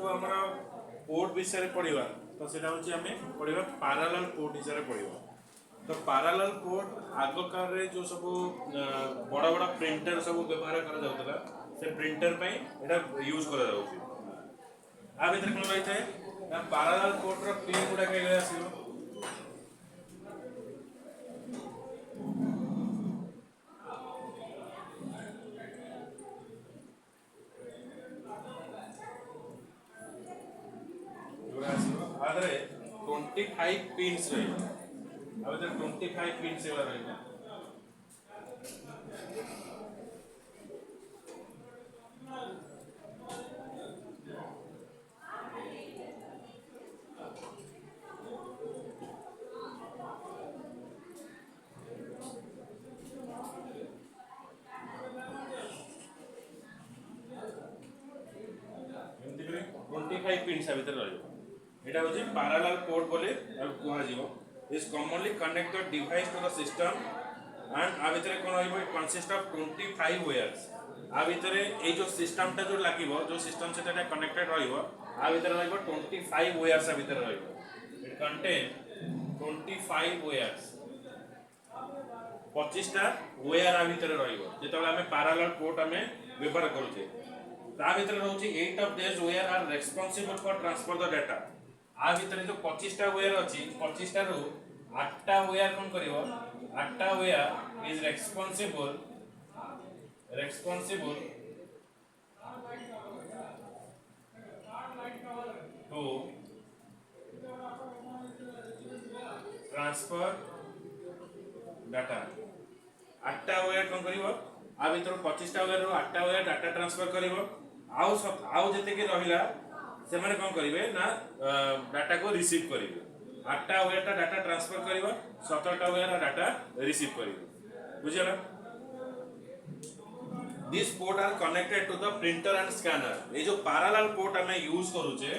जो हमारा पोर्ट विषय पढ़ा तो सेटा हूँ आम पढ़ा पैरेलल पोर्ट विषय पढ़ा। तो पैरेलल पोर्ट आग काल जो सब बड़ बड़ प्रिंटर सब व्यवहार करा से प्रिंटर पे एटा यूज करा आ भितर कौन रही है ना पैरेलल पोर्ट रो पिन गुडा के आसीबो आदरे 25 पिन्स रही अब 25 पिन्स रही पिन्स भितर रहा हूँ पैरेलल पोर्ट बोले कह is commonly connect the device to the system and आ भितर कौन रही कंसिस्ट ऑफ 25 वायर्स आ भितर ये जो सिस्टम टा जो लगे जो सिस्टम से कनेक्टेड रहा भितर रहा 25 वायर्स आ भितर रहा इट कंटेन 25 वायर्स 25टा वायर आ भितर रहा आम पैरेलल पोर्ट आम व्यवहार करुचे ता भितर रोचे 8 of this wire are responsible for transfer the data आ भितर जो 25टा वायर अछि 25टा रो 8टा वायर कोन करिवो 8टा wire is responsible to transfer data 8टा वायर कोन करिवो आ भितर 25टा वायर रो 8टा वायर डाटा ट्रांसफर करिवो आउ जते के रहिला से माने कोन करिवे ना डाटा को रिसीव करिवे 8टा वायर टा डाटा ट्रांसफर करिवो 17टा वायर डाटा रिसीव करिवे बुझियला this port are connected to the printer and scanner ये जो पैरेलल पोर्ट हमें यूज करूचे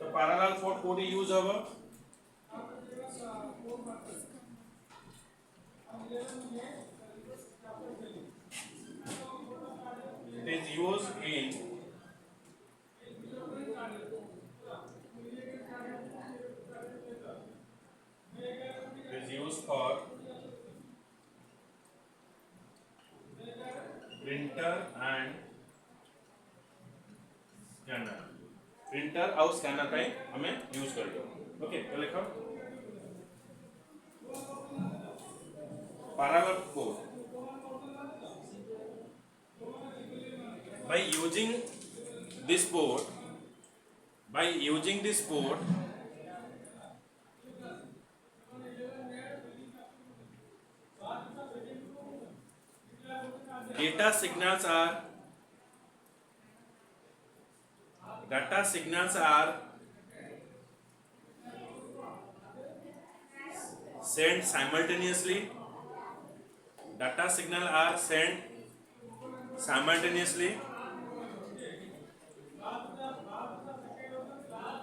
तो पैरेलल पोर्ट कोडी यूज होबो it is used in for printer and scanner printer और स्कैनर पे हमें यूज कर दो ओके तो लिखो parallel port by using this port data signals are sent simultaneously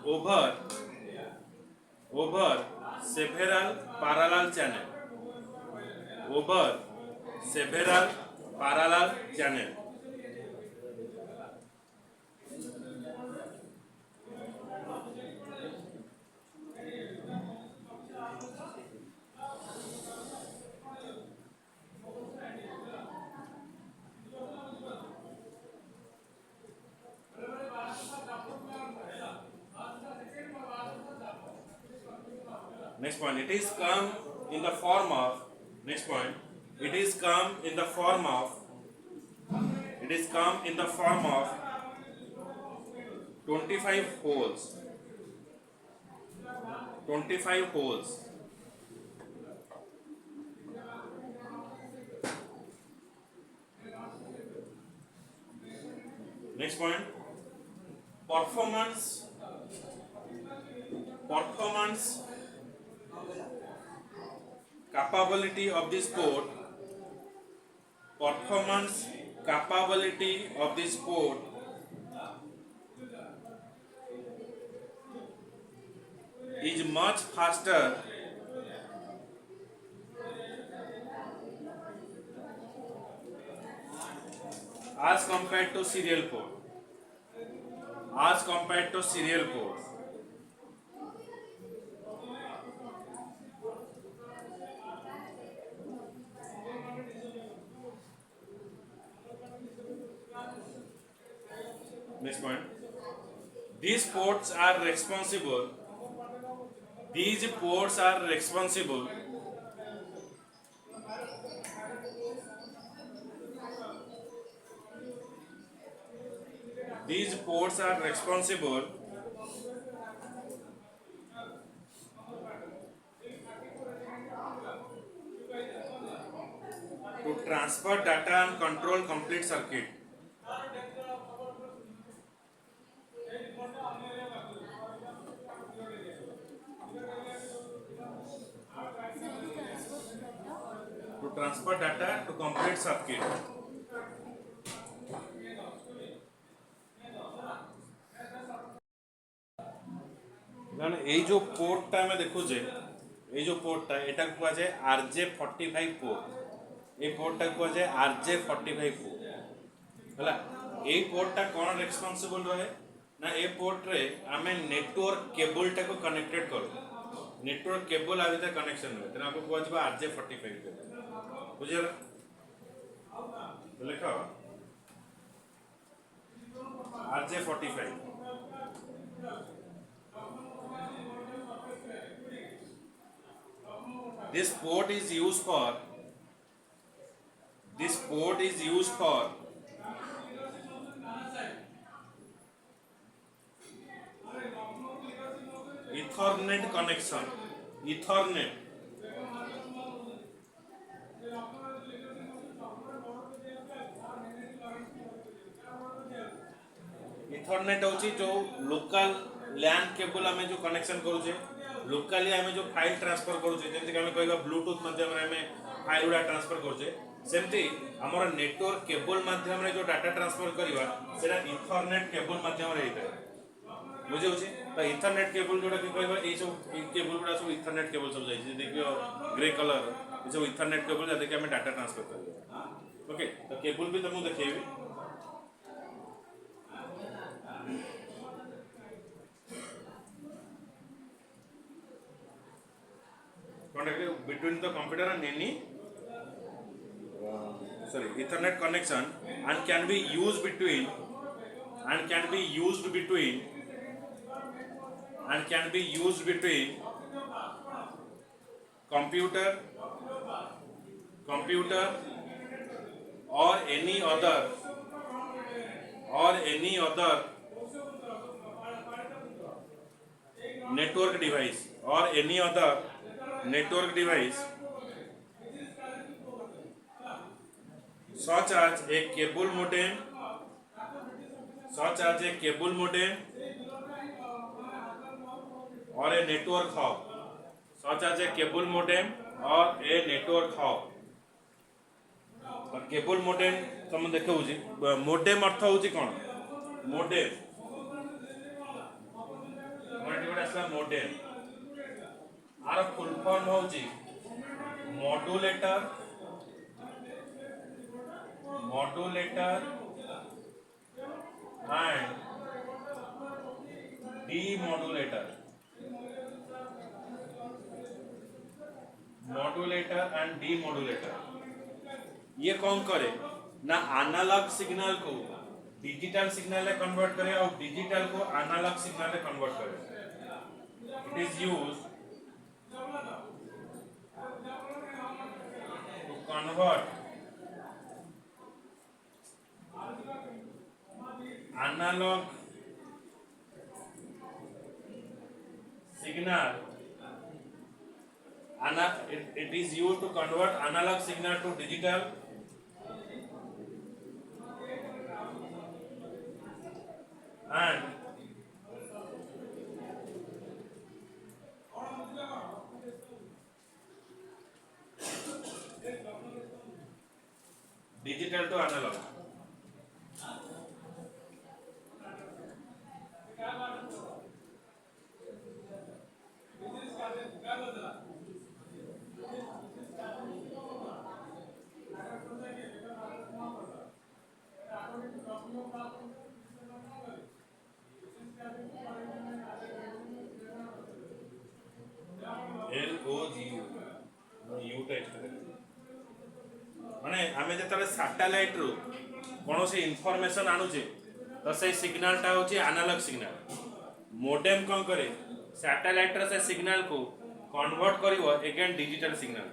over several parallel channel next point it is come in the form of 25 holes next point performance capability of this port is much faster as compared to serial port as compared to serial port. Next point. These ports are responsible. These ports are responsible. These ports are responsible to transfer data and control complete circuit. To transfer data to complete circuit. ମାନେ এই जो पोर्टटा ଆମେ ଦେଖୁଛେ এই जो पोर्टटा एटा कुआ जाए RJ45 port A पोर्टटा कुआ जाए RJ45 पोर्ट हला ए पोर्टटा कोन रेस्पोंसिबल रहे ना ए पोर्ट रे आमे नेटवर्क केबल टा को कनेक्टेड करू नेटवर्क केबल आ भीतर कनेक्शन रहे तेना को कुआ जबा RJ45 केबल बुझियला लेखा RJ45 this port is used for Ethernet connection. Ethernet होची जो लोकल लैन केबल आमे जो कनेक्शन करूचे लोकली आमे जो फाइल ट्रांसफर करूचे जेंति कि आमे कहबा ब्लूटूथ माध्यम रे आमे फाइल उडा ट्रांसफर करूचे सेमती हमर नेटवर्क केबल माध्यम रे जो डाटा ट्रांसफर करिवा सेटा इथरनेट केबल माध्यम रे हेता बुझे होची तो इथरनेट केबल जोडा कि कहबा ए सब केबल गुडा सब इथरनेट केबल सब जाई जे देखियो ग्रे कलर ए सब इथरनेट केबल जा देखि आमे डाटा ट्रांसफर करिवा ओके तो केबल भी तुमको देखेबी contact between the computer and any Ethernet connection and can be used between computer or any other network device such as a cable modem or a network hub और cable modem तुम देखो modem अर्थ होची कोन modem modem आर full form होची modulator and demodulator ये कौन करे ना एनालॉग सिग्नल को डिजिटल सिग्नल में कन्वर्ट करे और डिजिटल को एनालॉग सिग्नल में कन्वर्ट करे it is used to convert analog signal it is used to convert analog signal to digital and digital to analog आमे जतले सैटेलाइट रु कोनोसी इनफॉरमेशन आणुचे तो से सिग्नल टा होची एनालॉग सिग्नल। मोडेम कोन करे सैटेलाइट रे से सिग्नल को कन्वर्ट करिवो अगेन डिजिटल सिग्नल।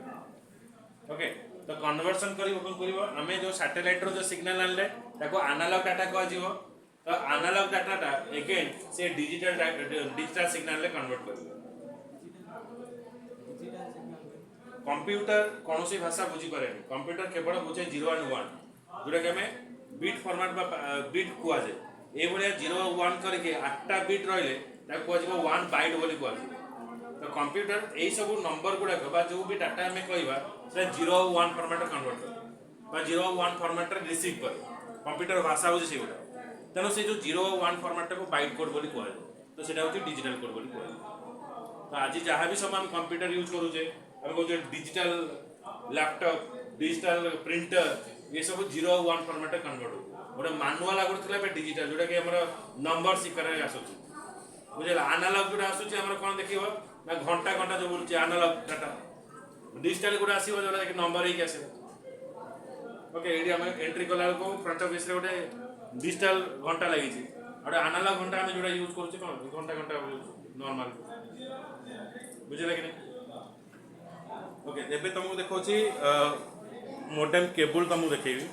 ओके तो कन्वर्सन करिवो कोन करिवो आमे जो सैटेलाइट रो जो सिग्नल आनले ताको एनालॉग डाटा को जीवो तो एनालॉग डाटा टा अगेन से डिजिटल सिग्नल ले कन्वर्ट करिवो। कंप्यूटर कौनसी भाषा बुझी पारे कंप्यूटर केवल बुझे 0 और 1 जोटा कि हमें बिट फॉर्मेट बिट कुआ जाए ए भलिया 0 1 करके 8टा बिट रहले ताको कुआ जीवो 1 बाइट बोली कुआ जाए। तो कंप्यूटर एई सब नंबर गुडा बा जो भी डाटा हमें कहबा से 0 और 1 फॉर्मेट कन्वर्ट कर बा 0 और 1 फॉर्मेट रे रिसीव कर कंप्यूटर भाषा हो से गुडा तनो से जो 0 और 1 फॉर्मेट को बाइट कोड बोली कुआ जाए तो सेटा होची डिजिटल कोड बोली कुआ जाए। तो आज जहां भी सब हम कंप्यूटर यूज करू जे हम को डिजिटल लैपटॉप डिजिटल प्रिंटर ये सब 0 और 1 फॉर्मेट कन्वर्ट हो गोटे मैनुअल आगुर थला बे डिजिटल जोटा कि हमर नंबर सिकर रे आसुची बुझला एनालॉग जोटा आसुची हमर कोन देखिबो ना घंटा घंटा जो बोलची एनालॉग डाटा डिजिटल गुडा आसीबो जोटा कि नंबर ही आसीबो। ओके एडी हम एंट्री कला को फ्रंट ऑफिस रे गोटे डिजिटल घंटा लागि छी और एनालॉग घंटा हम जोटा यूज करू छी कोन घंटा घंटा नॉर्मल बुझला कि नहीं। ओके एबे तुमको देखो छी मोडेम केबल तुमको देखेबी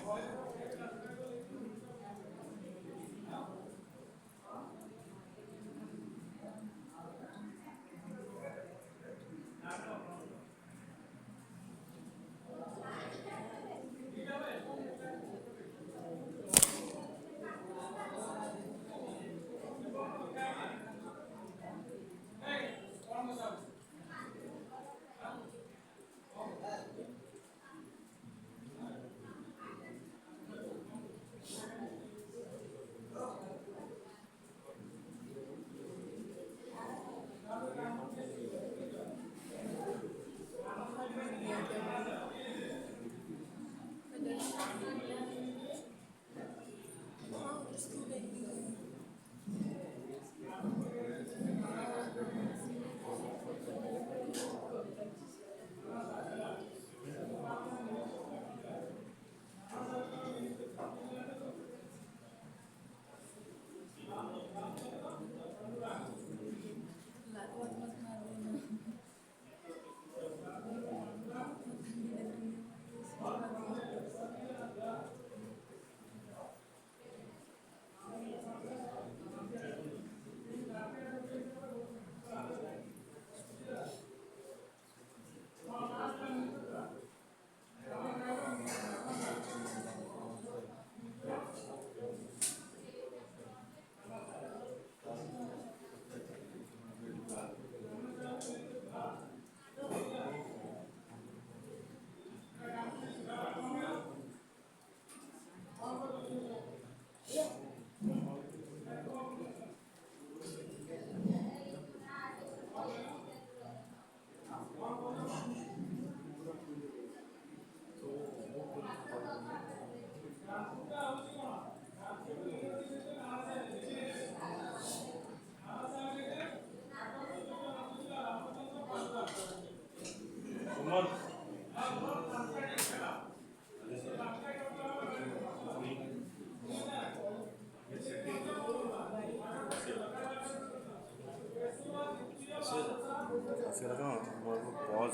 पॉज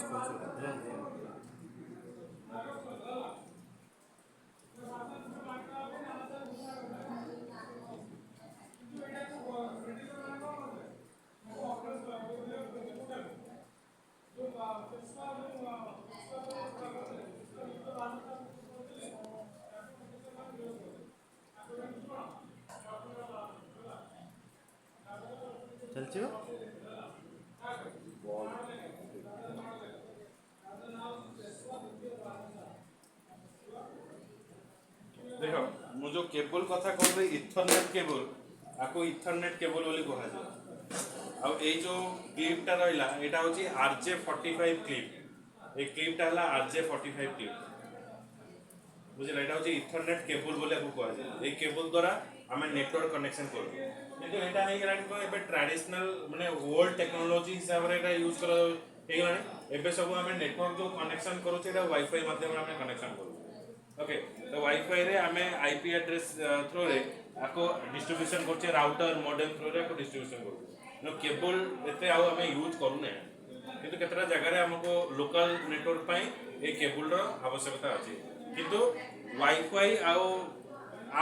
चलची देखो मु जो केबल कथा कहबे इथरनेट केबल आको इथरनेट केबल बोली कहा जाय आ ए जो क्लिप टा रहला एटा होची RJ45 क्लिप ए क्लिप टा हला RJ45 क्लिप बुझला एटा होची इथरनेट केबल बोले को कहा जाय ए केबल द्वारा हमें नेटवर्क कनेक्शन करू किंतु एटा नै गलानी को एबे ट्रेडिशनल माने ओल्ड टेक्नोलॉजी हिसाब रे एटा यूज कर हे गलानी एबे सब हमें नेटवर्क जो कनेक्शन करू छै एटा वाईफाई माध्यम रे हमें कनेक्शन करू ओके तो वाईफाई रे आमे आईपी एड्रेस थ्रू रे आको डिस्ट्रीब्यूशन करछे राउटर मॉडेम थ्रू रे आको डिस्ट्रीब्यूशन करछे नो केबल एते आउ आमे यूज करू नै किंतु केतरा जगह रे हमको लोकल नेटवर्क पई ए केबल रो आवश्यकता अछि किंतु वाईफाई आउ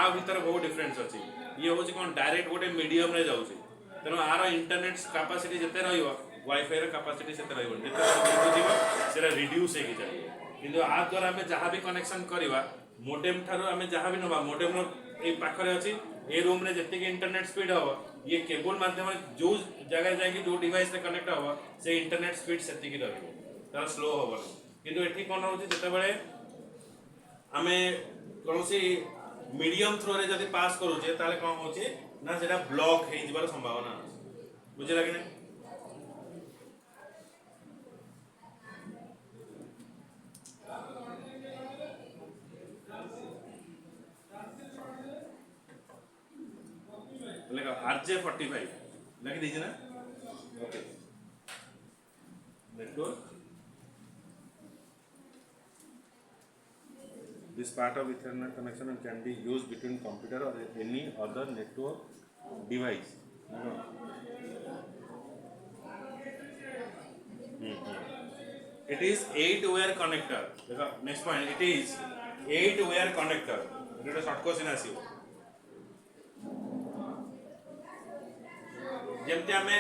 आ भीतर बहुत डिफरेंस अछि ये होछि कोन डायरेक्ट गोटे मीडियम रे जाउछि तेनो आर इंटरनेट कैपेसिटी जते रहइबो वाईफाई रे कैपेसिटी सेते रहइबो जते जीव सेरा रिड्यूस हे जाय किंतु आ द्वारा हमें जहाँ भी कनेक्शन करवा मोडेम ठारो हमें जहाँ भी नवा मोडेम ए पाखरे अछि ए रूम रे जति के इंटरनेट स्पीड हो ये केबल माध्यम जो जगह जाएगी जो डिवाइस से कनेक्ट हो से इंटरनेट स्पीड सेति की रहबो तार स्लो होबो किंतु एठी कोन होछि जते बेले हमें कोनोसी मीडियम थ्रू रे जदि पास करू जे ताले कोन होछि ना सेटा ब्लॉक हे जिबार संभावना बुझे लागे नै RJ45 लगी दीजिए ना okay network this part of Ethernet connection can be used between computer or any other network device it is 8-wire connector देखो next point it is 8-wire connector Etah short question आसीबो जेमती आमे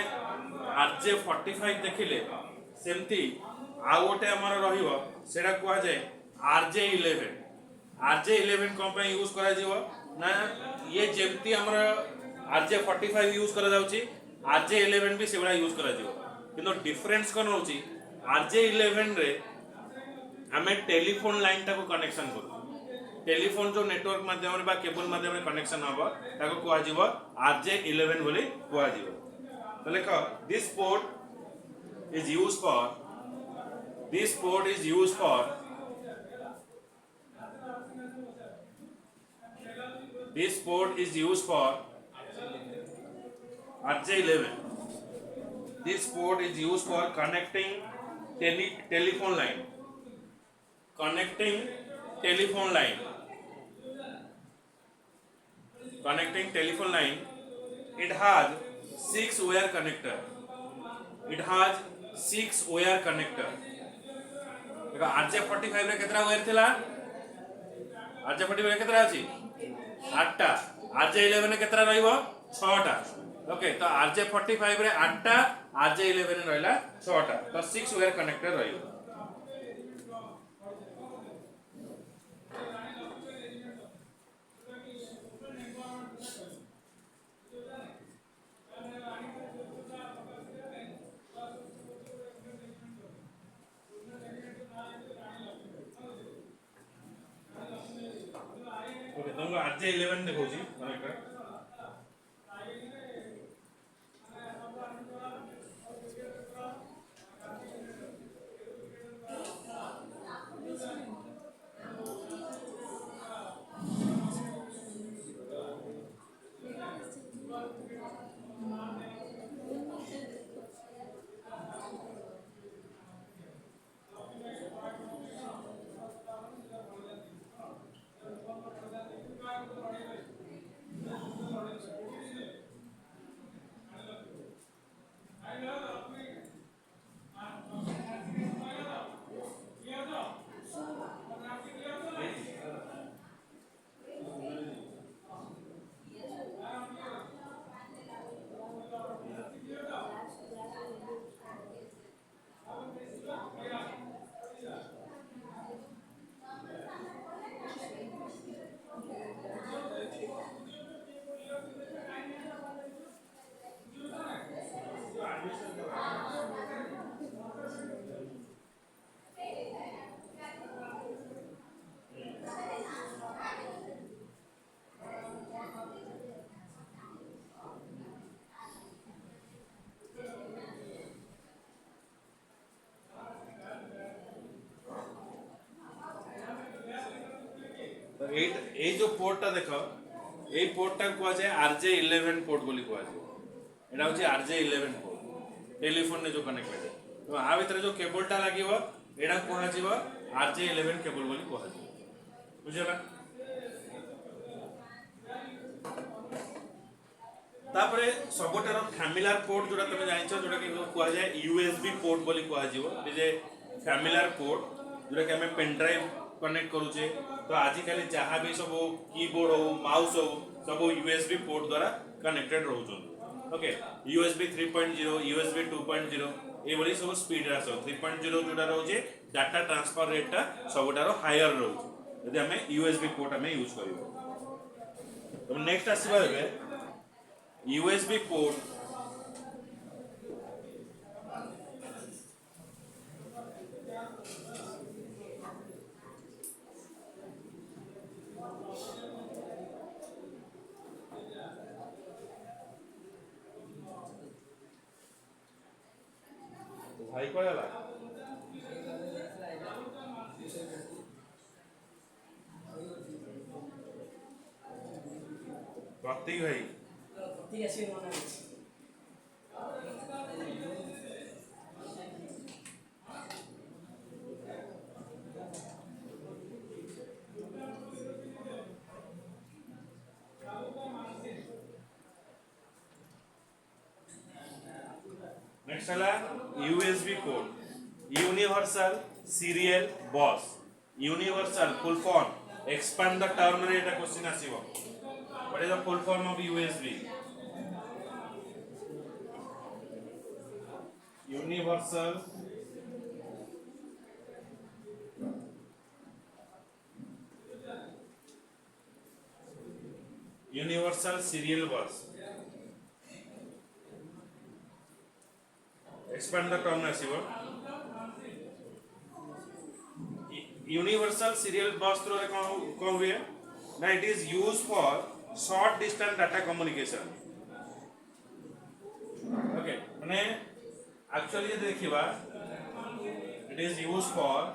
RJ45 देखिले सेमती आ गोटे हमर रहिबो सेटा कुआ जाय RJ11 कोन पे यूज करा जीवो ना ये जेमती हमर RJ45 यूज करा जाउची RJ11 भी सेबडा यूज करा जीवो किंतु डिफरेंस कोन होची RJ11 रे हमें टेलीफोन लाइन टाको कनेक्शन करू टेलीफोन जो नेटवर्क माध्यम रे बा केबल माध्यम रे कनेक्शन हबो ताको कुआ जीवो RJ11 बोली कुआ जीवो तो लिखो this port is used for this port is used for this port is used for RJ11 this port is used for connecting telephone line connecting telephone line connecting telephone line it has 6-wire connector it has 6-wire connector देखो RJ45 रे केतरा wire थिला RJ45 रे केतरा अछि 8 टा RJ11 रे केतरा रहइबो 6 टा okay तो RJ45 रे 8 टा RJ11 रे रहला 6 टा तो 6-wire connector रहइबो तुमको RJ11 देखो जी कनेक्टर এই যে পোর্টটা দেখো এই পোর্টটা কোয়া যায় RJ11 পোর্ট বলি কোয়া যায় এটা হচ্ছে RJ11 পোর্ট টেলিফোন ने जो कनेक्ट है तो आ भीतर जो केबलटा लागिवो एडा कोहा जीवो RJ11 केबल बोली कोहा जीवो बुझला तापरे सबटार फैमिलियर पोर्ट जोटा तुम जान जोटा कि कह जाए यूएसबी पोर्ट बोली कह जे फैमिलियर पोर्ट जोटा कि हमें पेन ड्राइव कनेक्ट करूचे तो आजिकल जहाँ भी सब कीबोर्ड हो माउस हो सब यूएसबी पोर्ट द्वारा कनेक्टेड रोचन ओके यूएसबी 3.0 यूएसबी 2.0 ये सब स्पीड आस 3.0 जोटा रोचे डाटा ट्रांसफर रेटा सबुठार हायर रोचे यदि आम यूएसबी पोर्ट आम यूज कर तो नेक्स्ट आसवा यूएसबी पोर्ट भाई को आला प्रतीक भाई ठीक है मना नेक्स्ट है USB code universal serial bus universal full form expand the term रे एटा क्वेश्चन आसीबो what is the full form of USB universal serial bus expand the term receiver universal serial bus through कौन हुए ना it is used for short distance data communication okay माने actually ये देखिबा it is used for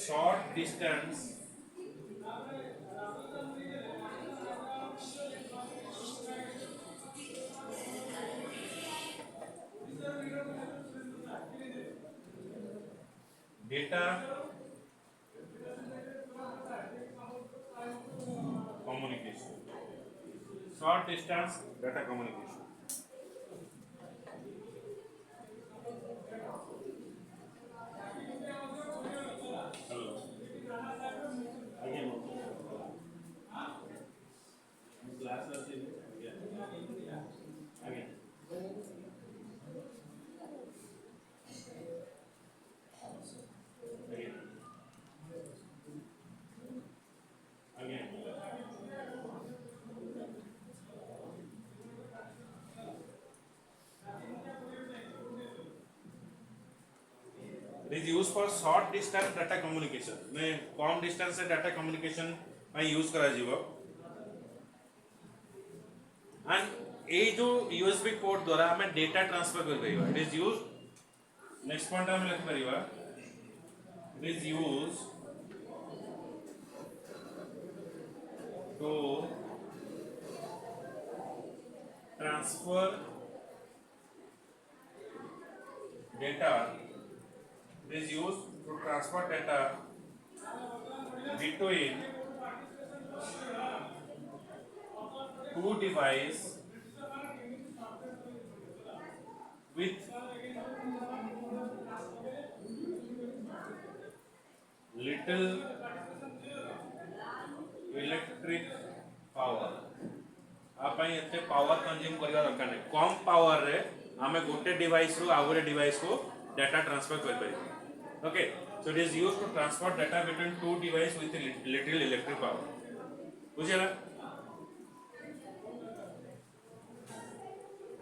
short distance data communication short distance data communication hello again class again It is used for short distance data communication में कम distance से data communication में use करा जीवो and ए जो USB port द्वारा हमें data transfer कर परिबा it is used next point हम लिख परिबा it is used to transfer data is used to transfer data between two devices with little electric power आप एते पावर कंज्यूम करबा दरकार नै कम पावर रे हमें गोटे डिवाइस रो आ गोटे डिवाइस को डाटा ट्रांसफर कर परिबा okay so it is used to transfer data between two devices with little electric power बुझिला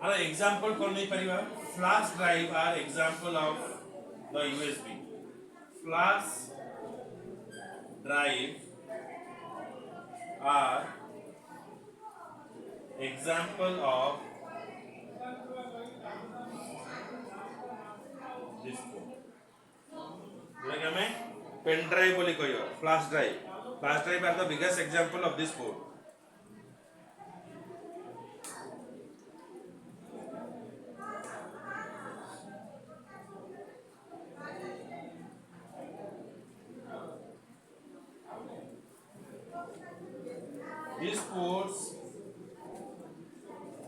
आर एग्जांपल कोन नै परिबा फ्लैश ड्राइव आर example of the USB flash drive आर example of this code like हमें pen drive बोली कहियो फ्लैश ड्राइव आर the biggest example of this code These ports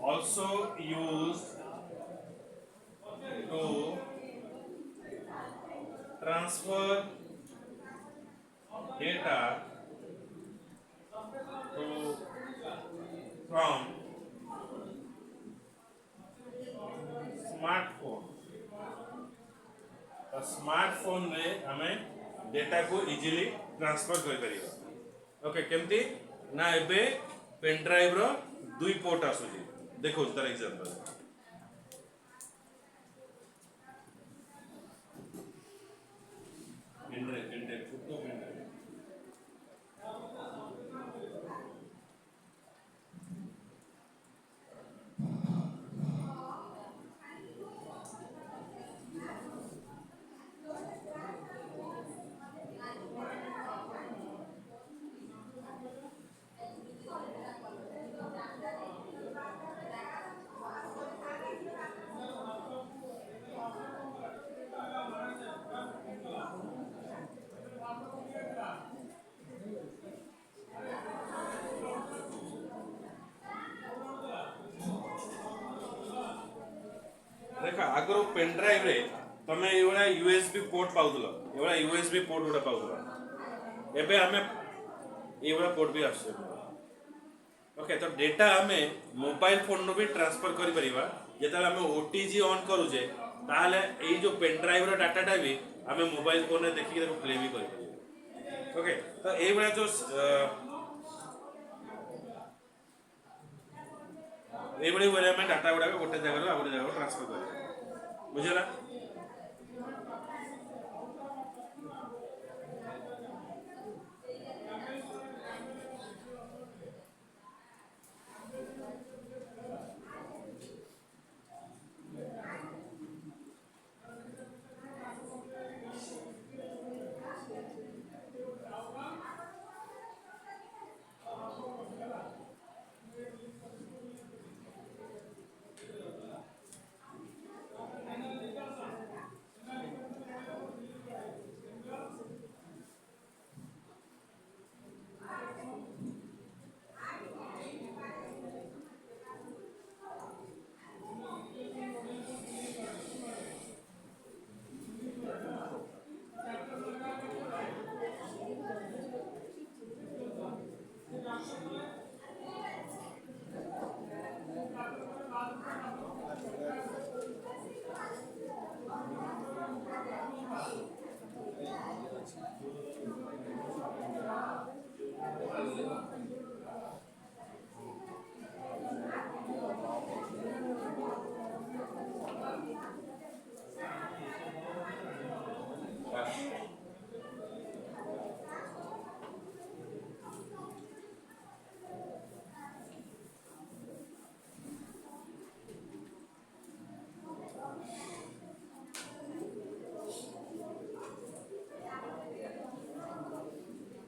also used to transfer data to from smartphone तो smartphone रे हमें data को easily transfer कर परिबा ओके केमती ना एबे पेन ड्राइव रो दुई पोर्ट आसुची देखो तार एग्जांपल पेन ड्राइव छोटो पेन ड्राइव देखा आगरो पेन ड्राइव रे तमे एवडा यूएसबी पोर्ट पाउदलो एवडा यूएसबी पोर्ट उडा पाउदलो एबे हमें एवडा पोर्ट भी आछे ओके तो डेटा हमें मोबाइल फोन नो भी ट्रांसफर करि परिबा जेताले हमें ओटीजी ऑन करूजे ताले एई जो पेन ड्राइव रो डाटाटा भी हमें मोबाइल फोन रे देखि के प्ले भी करि परिबा ओके तो एवडा जो एवडे वेले हमें डाटा गुडा गोटे जगह रो गोटे जगह ट्रांसफर करि बुझला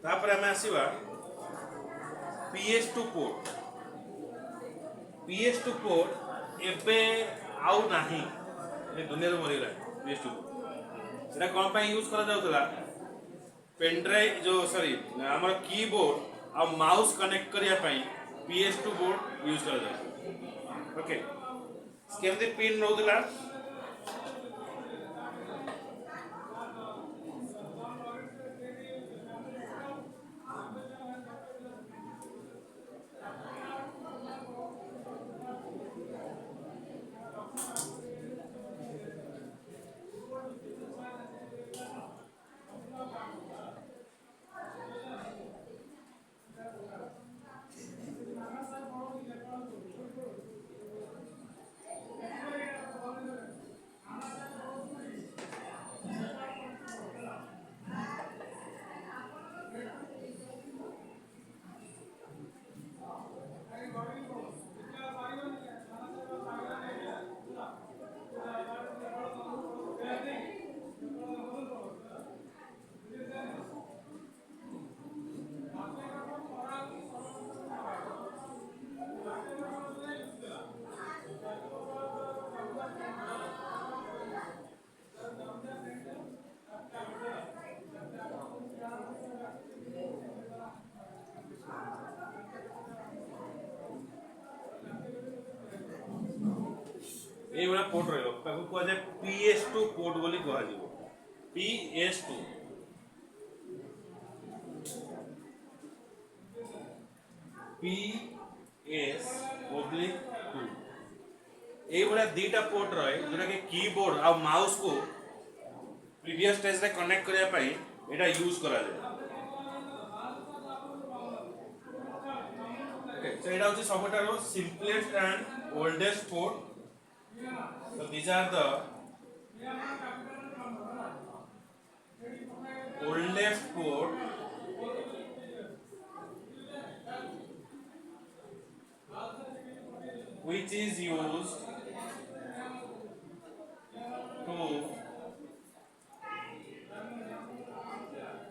तापर हमें आसीबा PS2 पोर्ट PS2 पोर्ट एबे आउ नाही ए दुनिया रे मरि गला PS2 एटा कोन पय यूज करा जाउतला पेन ड्राइव जो सॉरी हमर कीबोर्ड आ माउस कनेक्ट करिया पय PS2 बोर्ड यूज करा जाउतला ओके केमते पिन नउतला ये वाला पोर्ट रहइबो ताको कहै जाय PS2 पोर्ट बोली कहै जिवो PS2 PS/2 ये वाला दीटा पोर्ट रहे जोटा कि कीबोर्ड और माउस को प्रीवियस स्टेज रे कनेक्ट करिया पई एटा यूज करा जाय ओके सो एटा होची सबटारो simplest and oldest port so these are the oldest port which is used to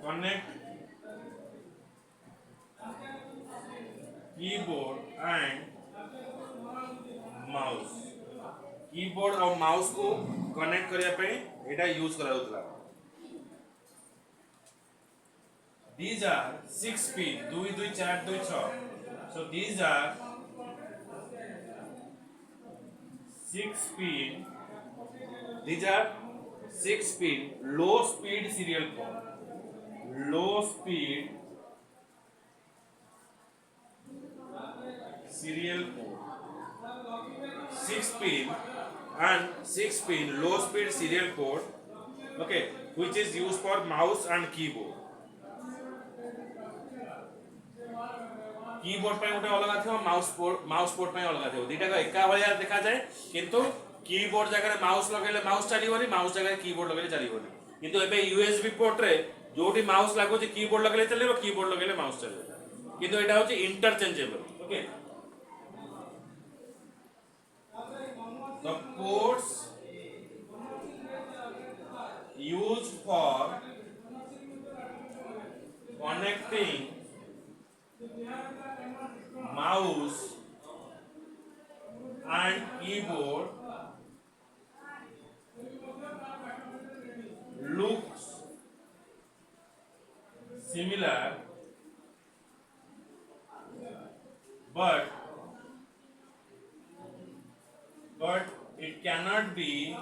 connect keyboard and mouse keyboard और माउस को कनेक्ट करिया पे एटा यूज करा होतला these are 6 pin 2 2 4 2 6 so these are 6 pin these are 6 pin low speed serial port low speed serial port 6 pin and 6 pin low speed serial port okay which is used for mouse and keyboard keyboard पे उठे अलग आथो mouse port पे अलग आथो दीटा को एका भलिया देखा जाए किंतु कीबोर्ड जगह माउस लगेले माउस चलीबोनी माउस जगह कीबोर्ड लगेले चलीबोनी किंतु एबे यूएसबी पोर्ट रे जोटी माउस लागो जे कीबोर्ड लगेले चलेबो कीबोर्ड लगेले माउस चलेबो किंतु एटा होची interchangeable okay the ports used for connecting mouse and keyboard looks similar but it can't be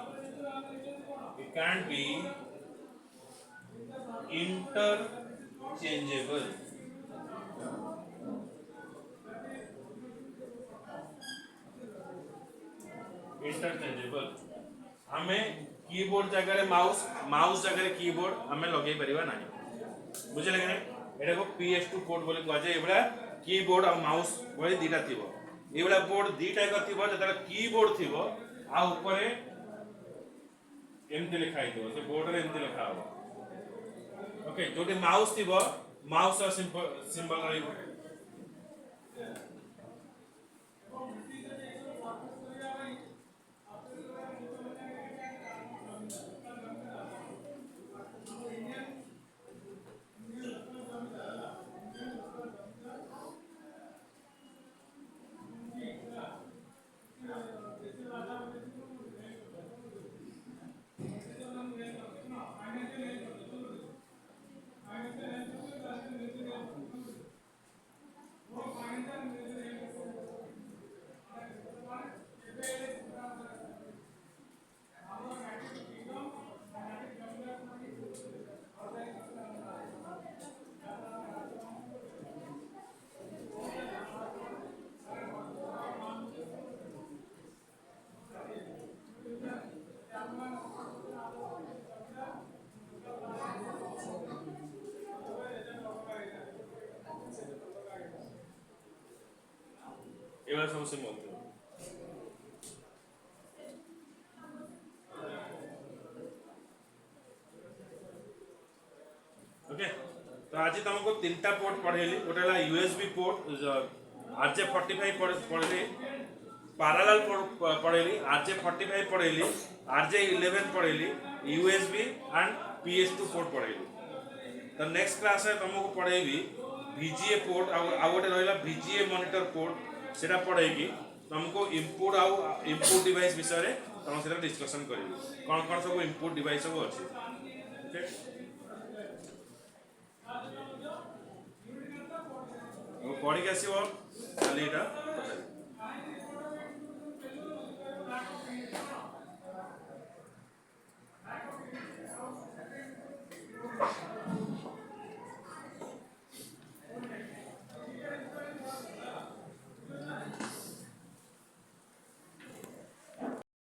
interchangeable हमें कीबोर्ड जगह माउस जगह कीबोर्ड हमें लगे परिबा नाही बुझले कि एटा को PS2 पोर्ट बोली कहै छै एबडा कीबोर्ड और माउस बोली दीटा थिबो एबडा बोर्ड दीटा का थिबो जतरा कीबोर्ड थिबो आ ऊपर एमती लिखा हितो से बोर्ड रे एमती लिखा हो ओके जोटी माउस थिबो माउस और सिंबल रहइबो एवं समस्या बोलते हैं ओके तो आज तुमको तीनटा पोर्ट पढ़ेली गोटे है यूएसबी पोर्ट RJ45 पढ़ेली पैरेलल पढ़ेली RJ45 पढ़ेली RJ11 पढ़ेली यूएसबी एंड PS2 पोर्ट पढ़ेली तो नेक्स्ट क्लास में तुमको पढ़ेबी VGA पोर्ट आ गोटे रहिला VGA मॉनिटर पोर्ट सेटा पढ़ेगी तुमको इनपुट डिवाइस विषय में तुम से डिस्कशन करेंगे कौन कौन सब इनपुट डिवाइस सब अच्छे पढ़ी आसो खाली यहाँ